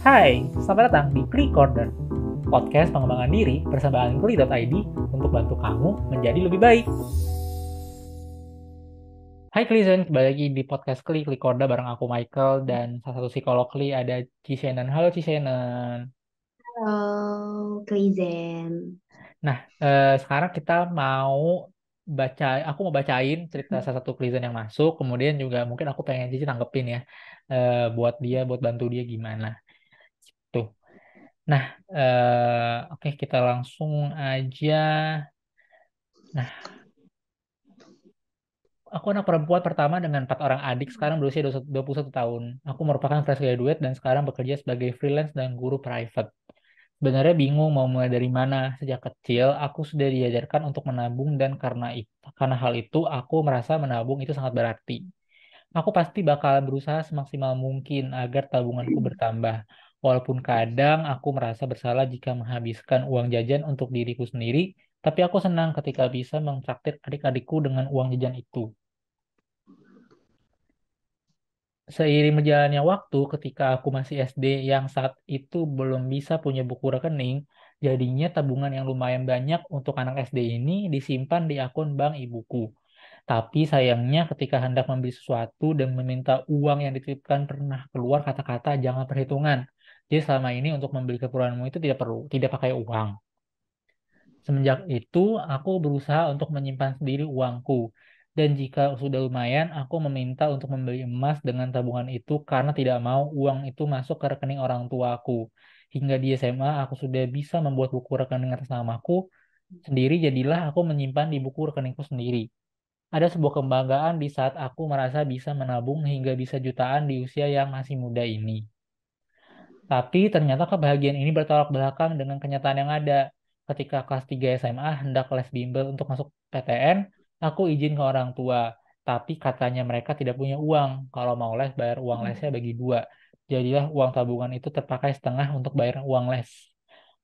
Hai, selamat datang di Klik Corner, podcast pengembangan diri bersama Klik.id untuk bantu kamu menjadi lebih baik. Hai Klizen, kembali lagi di podcast Klik Corner bareng aku Michael dan salah satu psikolog Klik ada Cisenen. Halo Cisenen. Halo, Klizen. Nah, sekarang kita mau aku mau bacain cerita salah satu Klizen yang masuk, kemudian juga mungkin aku pengen Cici tanggepin ya, buat bantu dia gimana. Tuh. Nah, oke kita langsung aja. Nah, aku anak perempuan pertama dengan 4 orang adik, sekarang berusia 21 tahun. Aku merupakan fresh graduate dan sekarang bekerja sebagai freelance dan guru private. Sebenarnya bingung mau mulai dari mana. Sejak kecil, aku sudah diajarkan untuk menabung dan karena hal itu, aku merasa menabung itu sangat berarti. Aku pasti bakal berusaha semaksimal mungkin agar tabunganku bertambah. Walaupun kadang aku merasa bersalah jika menghabiskan uang jajan untuk diriku sendiri, tapi aku senang ketika bisa mentraktir adik-adikku dengan uang jajan itu. Seiring berjalannya waktu, ketika aku masih SD yang saat itu belum bisa punya buku rekening, jadinya tabungan yang lumayan banyak untuk anak SD ini disimpan di akun bank ibuku. Tapi sayangnya ketika hendak membeli sesuatu dan meminta uang yang dititipkan pernah keluar kata-kata jangan perhitungan. Jadi selama ini untuk membeli keperluanmu itu tidak perlu, tidak pakai uang. Semenjak itu, aku berusaha untuk menyimpan sendiri uangku. Dan jika sudah lumayan, aku meminta untuk membeli emas dengan tabungan itu karena tidak mau uang itu masuk ke rekening orang tuaku. Hingga di SMA, aku sudah bisa membuat buku rekening atas namaku sendiri, jadilah aku menyimpan di buku rekeningku sendiri. Ada sebuah kebanggaan di saat aku merasa bisa menabung hingga bisa jutaan di usia yang masih muda ini. Tapi ternyata kebahagiaan ini bertolak belakang dengan kenyataan yang ada. Ketika kelas 3 SMA hendak les bimbel untuk masuk PTN, aku izin ke orang tua. Tapi katanya mereka tidak punya uang. Kalau mau les, bayar uang lesnya bagi dua. Jadilah uang tabungan itu terpakai setengah untuk bayar uang les.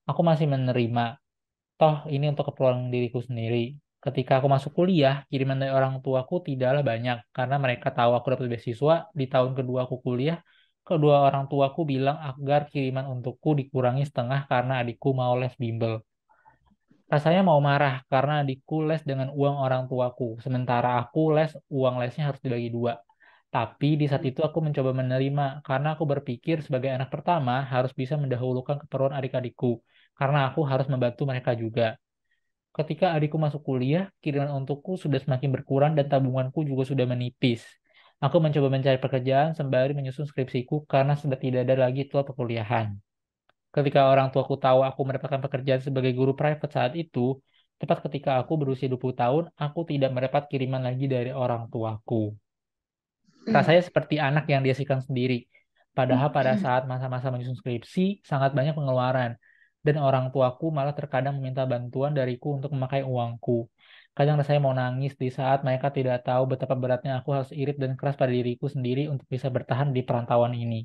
Aku masih menerima. Toh ini untuk keperluan diriku sendiri. Ketika aku masuk kuliah, kiriman dari orang tuaku tidaklah banyak karena mereka tahu aku dapat beasiswa. Di tahun kedua aku kuliah, kedua orang tuaku bilang agar kiriman untukku dikurangi setengah karena adikku mau les bimbel. Rasanya mau marah karena adikku les dengan uang orang tuaku, sementara aku uang lesnya harus dibagi dua. Tapi di saat itu aku mencoba menerima karena aku berpikir sebagai anak pertama harus bisa mendahulukan keperluan adik-adikku karena aku harus membantu mereka juga. Ketika adikku masuk kuliah, kiriman untukku sudah semakin berkurang dan tabunganku juga sudah menipis. Aku mencoba mencari pekerjaan sembari menyusun skripsiku karena sudah tidak ada lagi tual perkuliahan. Ketika orang tuaku tahu aku mendapatkan pekerjaan sebagai guru private saat itu, tepat ketika aku berusia 20 tahun, aku tidak mendapat kiriman lagi dari orang tuaku. Rasanya seperti anak yang diasihkan sendiri. Padahal pada saat masa-masa menyusun skripsi, sangat banyak pengeluaran. Dan orang tuaku malah terkadang meminta bantuan dariku untuk memakai uangku. Kadang rasanya mau nangis di saat mereka tidak tahu betapa beratnya aku harus irit dan keras pada diriku sendiri untuk bisa bertahan di perantauan ini.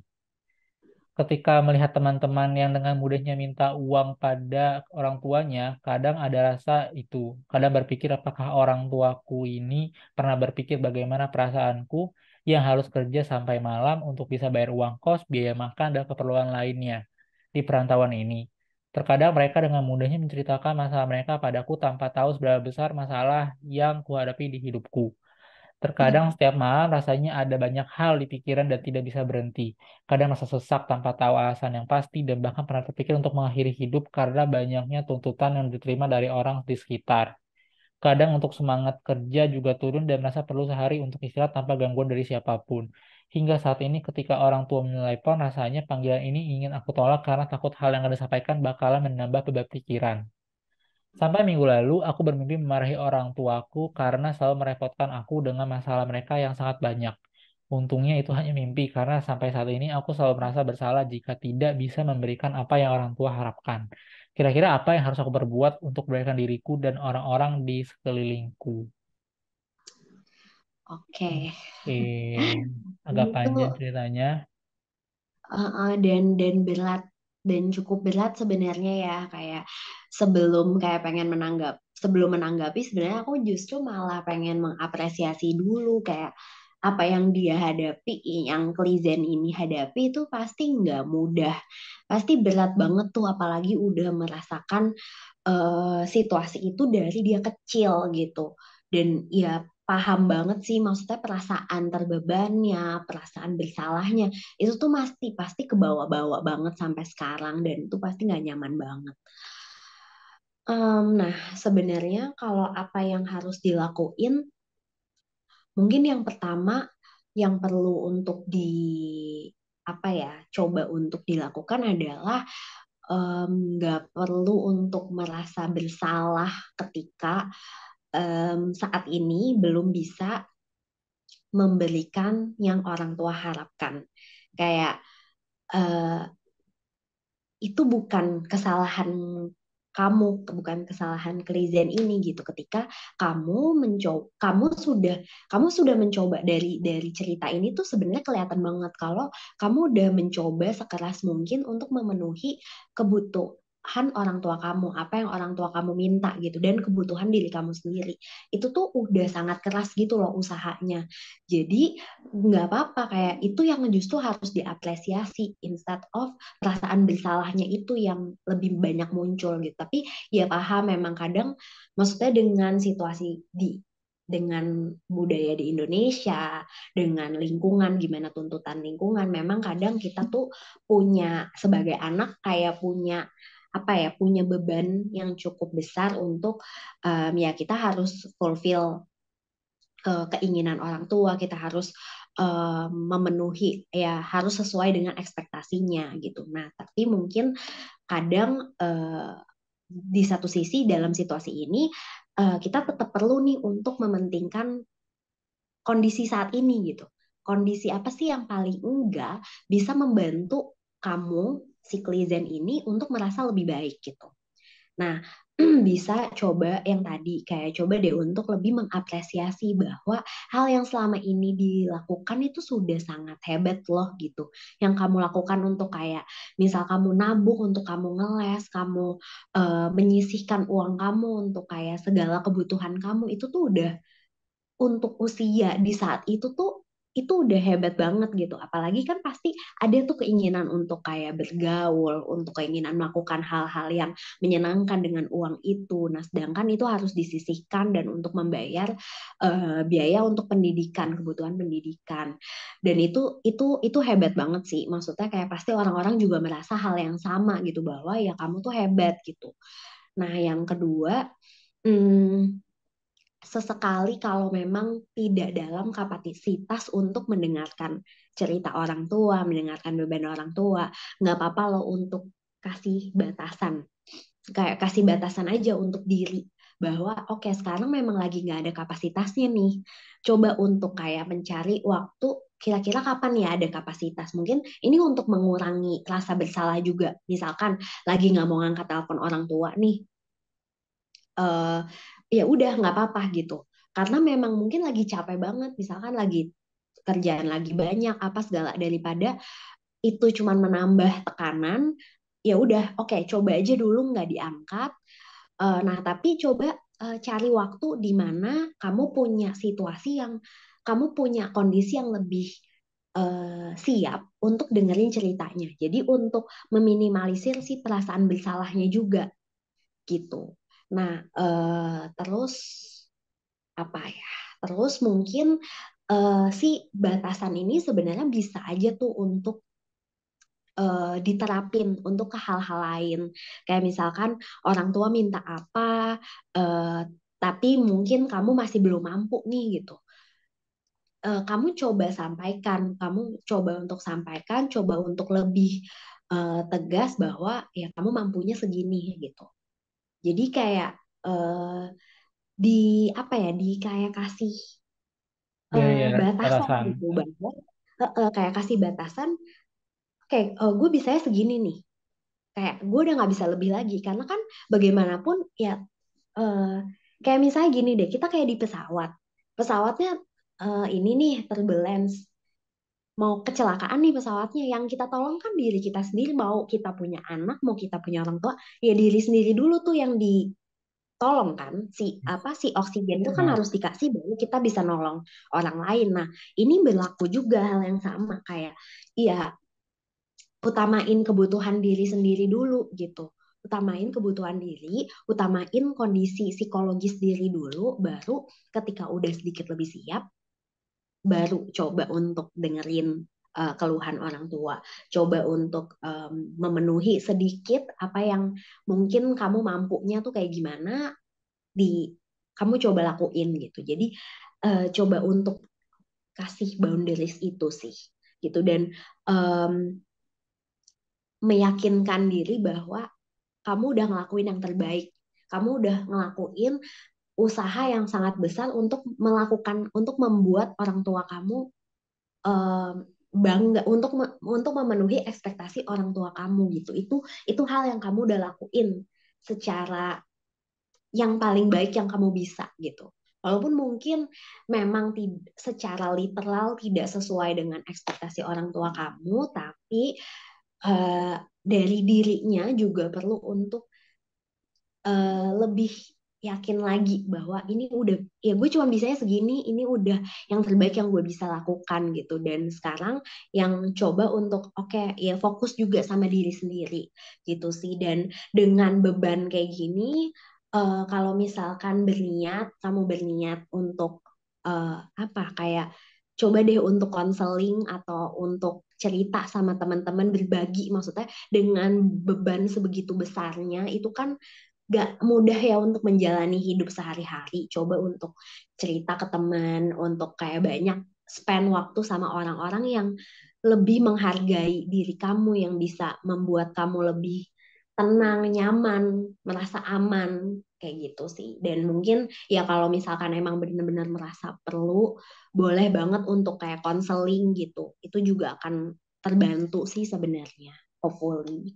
Ketika melihat teman-teman yang dengan mudahnya minta uang pada orang tuanya, kadang ada rasa itu. Kadang berpikir apakah orang tuaku ini pernah berpikir bagaimana perasaanku yang harus kerja sampai malam untuk bisa bayar uang kos, biaya makan, dan keperluan lainnya di perantauan ini. Terkadang mereka dengan mudahnya menceritakan masalah mereka padaku tanpa tahu seberapa besar masalah yang kuhadapi di hidupku. Terkadang setiap malam rasanya ada banyak hal di pikiran dan tidak bisa berhenti. Kadang rasa sesak tanpa tahu alasan yang pasti dan bahkan pernah terpikir untuk mengakhiri hidup karena banyaknya tuntutan yang diterima dari orang di sekitar. Kadang untuk semangat kerja juga turun dan merasa perlu sehari untuk istirahat tanpa gangguan dari siapapun. Hingga saat ini ketika orang tua menelepon, rasanya panggilan ini ingin aku tolak karena takut hal yang akan disampaikan bakalan menambah beban pikiran. Sampai minggu lalu, aku bermimpi memarahi orang tuaku karena selalu merepotkan aku dengan masalah mereka yang sangat banyak. Untungnya itu hanya mimpi karena sampai saat ini aku selalu merasa bersalah jika tidak bisa memberikan apa yang orang tua harapkan. Kira-kira apa yang harus aku perbuat untuk memberikan diriku dan orang-orang di sekelilingku? Oke. Oke, agak Ini panjang tuh ceritanya. dan berat dan cukup berat sebenarnya ya, kayak sebelum menanggapi sebenarnya aku justru malah pengen mengapresiasi dulu, kayak apa yang dia hadapi, yang Klizen ini hadapi itu pasti nggak mudah, pasti berat banget tuh, apalagi udah merasakan situasi itu dari dia kecil gitu. Dan ya paham banget sih, maksudnya perasaan terbebannya, perasaan bersalahnya itu tuh pasti pasti kebawa-bawa banget sampai sekarang, dan itu pasti nggak nyaman banget. Nah, sebenarnya kalau apa yang harus dilakuin, mungkin yang pertama yang perlu untuk apa ya, coba untuk dilakukan adalah nggak perlu untuk merasa bersalah ketika saat ini belum bisa memberikan yang orang tua harapkan. Kayak eh, itu bukan kesalahan kamu, bukan kesalahan Klizen ini gitu. Ketika kamu sudah mencoba dari cerita ini tuh sebenarnya kelihatan banget kalau kamu udah mencoba sekeras mungkin untuk memenuhi kebutuhan orang tua kamu, apa yang orang tua kamu minta gitu, dan kebutuhan diri kamu sendiri. Itu tuh udah sangat keras gitu loh usahanya. Jadi nggak apa-apa, kayak itu yang justru harus diapresiasi instead of perasaan bersalahnya itu yang lebih banyak muncul gitu. Tapi ya paham, memang kadang maksudnya dengan situasi dengan budaya di Indonesia, dengan lingkungan, gimana tuntutan lingkungan, memang kadang kita tuh punya sebagai anak kayak punya apa ya, punya beban yang cukup besar untuk ya kita harus fulfill keinginan orang tua, kita harus memenuhi, ya harus sesuai dengan ekspektasinya gitu. Nah, tapi mungkin kadang di satu sisi dalam situasi ini kita tetap perlu nih untuk mementingkan kondisi saat ini gitu. Kondisi apa sih yang paling enggak bisa membantu kamu si Klizen ini untuk merasa lebih baik gitu. Nah, bisa coba yang tadi, kayak coba deh untuk lebih mengapresiasi bahwa hal yang selama ini dilakukan itu sudah sangat hebat loh gitu. Yang kamu lakukan untuk kayak misal kamu nabung untuk kamu ngeles, kamu menyisihkan uang kamu untuk kayak segala kebutuhan kamu, itu tuh udah untuk usia di saat itu tuh itu udah hebat banget gitu. Apalagi kan pasti ada tuh keinginan untuk kayak bergaul, untuk keinginan melakukan hal-hal yang menyenangkan dengan uang itu. Nah, sedangkan itu harus disisihkan dan untuk membayar biaya untuk pendidikan, kebutuhan pendidikan. Dan itu hebat banget sih. Maksudnya kayak pasti orang-orang juga merasa hal yang sama gitu, bahwa ya kamu tuh hebat gitu. Nah, yang kedua, hmm, sesekali kalau memang tidak dalam kapasitas untuk mendengarkan cerita orang tua, mendengarkan beban orang tua, nggak apa-apa loh untuk kasih batasan. Kayak kasih batasan aja untuk diri. Bahwa oke, sekarang memang lagi nggak ada kapasitasnya nih. Coba untuk kayak mencari waktu, kira-kira kapan ya ada kapasitas. Mungkin ini untuk mengurangi rasa bersalah juga. Misalkan lagi nggak mau ngangkat telepon orang tua nih, eh, ya udah nggak apa-apa gitu, karena memang mungkin lagi capek banget, misalkan lagi kerjaan lagi banyak apa segala, daripada itu cuman menambah tekanan, ya udah oke, coba aja dulu nggak diangkat. Nah tapi coba cari waktu di mana kamu punya situasi yang kamu punya kondisi yang lebih siap untuk dengerin ceritanya, jadi untuk meminimalisir si perasaan bersalahnya juga gitu. Nah, terus apa ya? Terus mungkin si batasan ini sebenarnya bisa aja tuh untuk diterapin untuk ke hal-hal lain. Kayak misalkan orang tua minta apa, eh, tapi mungkin kamu masih belum mampu nih gitu. Kamu coba sampaikan, kamu coba untuk sampaikan, coba untuk lebih tegas bahwa ya kamu mampunya segini gitu. Jadi kayak eh, di apa ya, di kayak kasih Iya, iya, batasan batasan. gitu, bahwa kayak kasih batasan, kayak gue bisanya segini nih, kayak gue udah nggak bisa lebih lagi, karena kan bagaimanapun ya eh, kayak misalnya gini deh, kita kayak di pesawatnya ini nih turbulence, mau kecelakaan nih pesawatnya, yang kita tolong kan diri kita sendiri, mau kita punya anak, mau kita punya orang tua, ya diri sendiri dulu tuh yang tolong kan, si oksigen itu kan Nah, harus dikasih baru kita bisa nolong orang lain. Nah, ini berlaku juga hal yang sama kayak iya, utamain kebutuhan diri sendiri dulu gitu. Utamain kebutuhan diri, utamain kondisi psikologis diri dulu, baru ketika udah sedikit lebih siap, baru coba untuk dengerin keluhan orang tua. Coba untuk memenuhi sedikit apa yang mungkin kamu mampunya tuh kayak gimana, di kamu coba lakuin gitu. Jadi coba untuk kasih boundaries itu sih gitu, dan um, meyakinkan diri bahwa kamu udah ngelakuin yang terbaik. Kamu udah ngelakuin usaha yang sangat besar untuk membuat orang tua kamu um, bangga, untuk memenuhi ekspektasi orang tua kamu gitu. Itu hal yang kamu udah lakuin secara yang paling baik yang kamu bisa gitu. Walaupun mungkin memang secara literal tidak sesuai dengan ekspektasi orang tua kamu, tapi dari dirinya juga perlu untuk lebih yakin lagi bahwa ini udah, ya gue cuma bisanya segini, ini udah yang terbaik yang gue bisa lakukan gitu. Dan sekarang yang coba untuk oke, ya fokus juga sama diri sendiri gitu sih. Dan dengan beban kayak gini, kalau misalkan kamu berniat untuk apa kayak coba deh untuk konseling atau untuk cerita sama teman-teman, berbagi maksudnya dengan beban sebegitu besarnya itu kan gak mudah ya untuk menjalani hidup sehari-hari. Coba untuk cerita ke teman, untuk kayak banyak spend waktu sama orang-orang yang lebih menghargai diri kamu, yang bisa membuat kamu lebih tenang, nyaman, merasa aman, kayak gitu sih. Dan mungkin ya kalau misalkan emang benar-benar merasa perlu, boleh banget untuk kayak konseling gitu. Itu juga akan terbantu sih sebenarnya, hopefully.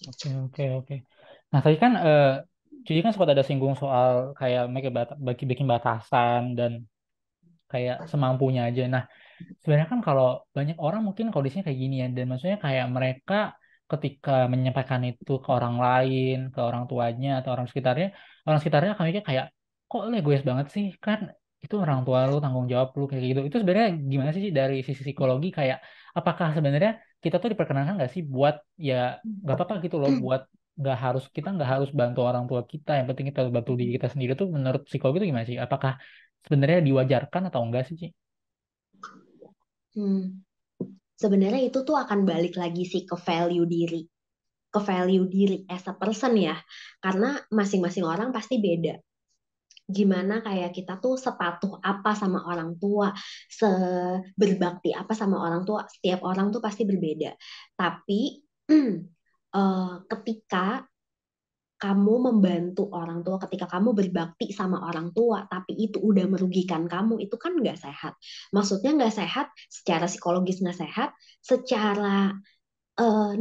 oke, oke, oke. Nah, tadi kan Cici kan sempat ada singgung soal kayak bikin batasan dan kayak semampunya aja. Nah, sebenarnya kan kalau banyak orang mungkin kondisinya kayak gini ya, dan maksudnya kayak mereka ketika menyampaikan itu ke orang lain, ke orang tuanya atau orang sekitarnya akan mikir kayak, kok lu egois banget sih, kan itu orang tua lu, tanggung jawab lu kayak gitu. Itu sebenarnya gimana sih dari sisi psikologi, kayak apakah sebenarnya kita tuh diperkenankan nggak sih buat ya nggak apa-apa gitu loh, buat kita nggak harus bantu orang tua kita, yang penting kita bantu diri kita sendiri tuh, menurut psikologi itu gimana sih? Apakah sebenarnya diwajarkan atau enggak sih, Ci? Hmm. Sebenarnya itu tuh akan balik lagi sih ke value diri as a person ya, karena masing-masing orang pasti beda. Gimana kayak kita tuh sepatuh apa sama orang tua, seberbakti apa sama orang tua, setiap orang tuh pasti berbeda. Tapi ketika kamu membantu orang tua, ketika kamu berbakti sama orang tua, tapi itu udah merugikan kamu, itu kan nggak sehat. Maksudnya nggak sehat, secara psikologis nggak sehat, secara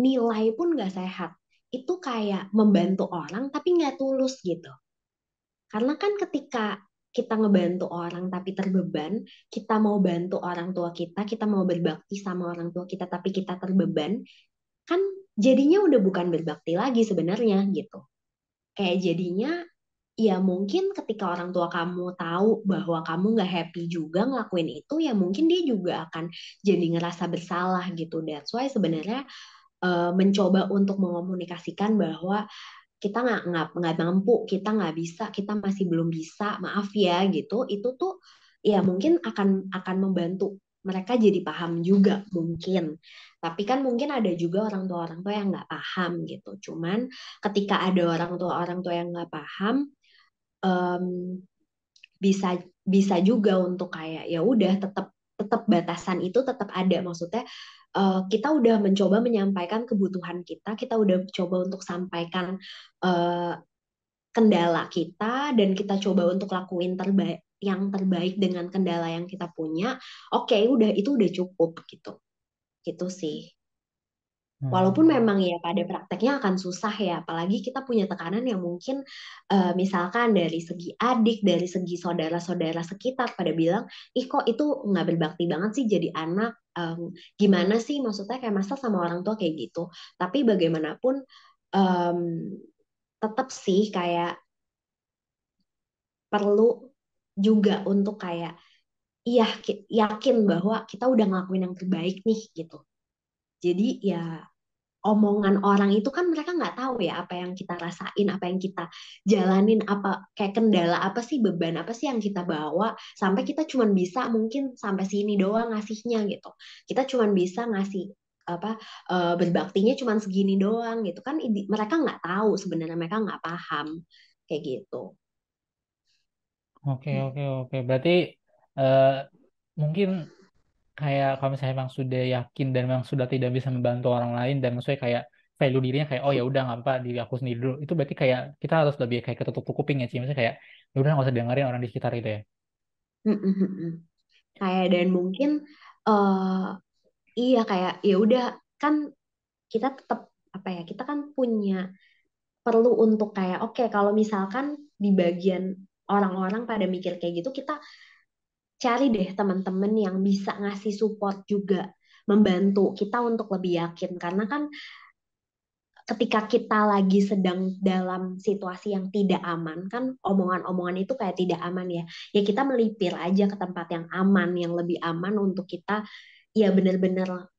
nilai pun nggak sehat. Itu kayak membantu orang tapi nggak tulus gitu. Karena kan ketika kita ngebantu orang tapi terbeban, kita mau bantu orang tua kita mau berbakti sama orang tua kita tapi kita terbeban, kan jadinya udah bukan berbakti lagi sebenarnya gitu. Kayak jadinya ya mungkin ketika orang tua kamu tahu bahwa kamu nggak happy juga ngelakuin itu, ya mungkin dia juga akan jadi ngerasa bersalah gitu. That's why sebenarnya mencoba untuk mengomunikasikan bahwa kita nggak mampu, kita nggak bisa, kita masih belum bisa, maaf ya gitu. Itu tuh ya mungkin akan membantu mereka jadi paham juga mungkin. Tapi kan mungkin ada juga orang tua yang nggak paham gitu. Cuman ketika ada orang tua yang nggak paham, em, bisa bisa juga untuk kayak ya udah, tetap tetap batasan itu tetap ada. Maksudnya kita udah mencoba menyampaikan kebutuhan kita udah coba untuk sampaikan eh, kendala kita, dan kita coba untuk lakuin yang terbaik dengan kendala yang kita punya. Oke, itu udah cukup gitu. Gitu sih. Walaupun Hmm. memang ya pada prakteknya akan susah ya, apalagi kita punya tekanan yang mungkin misalkan dari segi adik, dari segi saudara-saudara sekitar pada bilang, ih kok itu nggak berbakti banget sih jadi anak, gimana sih maksudnya kayak masa sama orang tua kayak gitu. Tapi bagaimanapun em, tetap sih kayak perlu juga untuk kayak iya yakin bahwa kita udah ngelakuin yang terbaik nih gitu. Jadi ya omongan orang itu kan mereka nggak tahu ya apa yang kita rasain, apa yang kita jalanin, apa kayak kendala apa sih, beban apa sih yang kita bawa sampai kita cuman bisa mungkin sampai sini doang ngasihnya gitu. Kita cuman bisa ngasih apa berbaktinya cuman segini doang gitu kan mereka nggak tahu sebenarnya mereka nggak paham kayak gitu. Oke, oke, oke. Berarti eh, mungkin kayak kalau misalnya emang sudah yakin dan memang sudah tidak bisa membantu orang lain dan maksudnya kayak value dirinya kayak oh ya udah nggak apa diri aku sendiri dulu itu berarti kayak kita harus lebih kayak ketutup kuping ya sih maksudnya kayak ya udah nggak usah dengerin orang di sekitar itu ya. Kayak dan mungkin eh iya kayak ya udah kan kita tetap apa ya kita kan punya perlu untuk kayak oke kalau misalkan di bagian orang-orang pada mikir kayak gitu kita cari deh teman-teman yang bisa ngasih support juga membantu kita untuk lebih yakin karena kan ketika kita lagi sedang dalam situasi yang tidak aman kan omongan-omongan itu kayak tidak aman ya ya kita melipir aja ke tempat yang aman yang lebih aman untuk kita ya benar-benar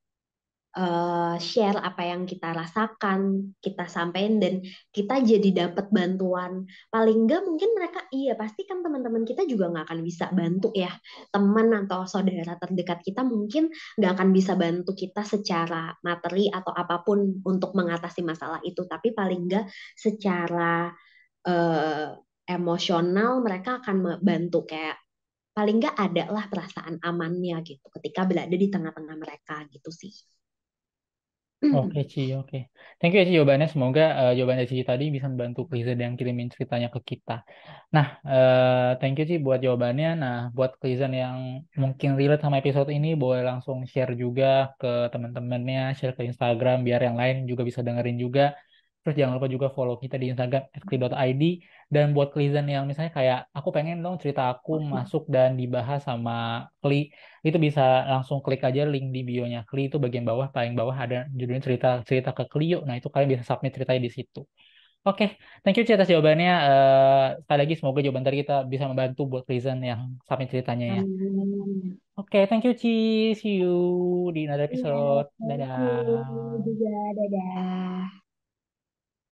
share apa yang kita rasakan, kita sampaikan dan kita jadi dapat bantuan. Paling enggak mungkin mereka iya pasti kan teman-teman kita juga nggak akan bisa bantu ya. Teman atau saudara terdekat kita mungkin nggak akan bisa bantu kita secara materi atau apapun untuk mengatasi masalah itu. Tapi paling enggak secara eh, emosional mereka akan bantu kayak paling enggak ada lah perasaan amannya gitu ketika berada di tengah-tengah mereka gitu sih. Oke Ci, oke. Thank you ya Ci jawabannya. Semoga jawaban dari Ci tadi bisa membantu Kliza yang kirimin ceritanya ke kita. Nah, thank you Ci buat jawabannya. Nah, buat Kliza yang mungkin relate sama episode ini, boleh langsung share juga ke teman-temannya, share ke Instagram biar yang lain juga bisa dengerin juga. Terus jangan lupa juga follow kita di Instagram @kli.id. Dan buat Klizen yang misalnya kayak aku pengen dong cerita aku masuk dan dibahas sama Kli, itu bisa langsung klik aja link di bio-nya Kli itu bagian bawah paling bawah ada judulnya cerita cerita ke Clio. Nah itu kalian bisa submit ceritanya di situ. Oke, thank you Ci atas jawabannya. Sekali lagi semoga jawaban tadi kita bisa membantu buat Klizen yang submit ceritanya ya. Amin. Oke, thank you Ci. See you di another Iya, episode. thank you Dadah. juga. Dadah.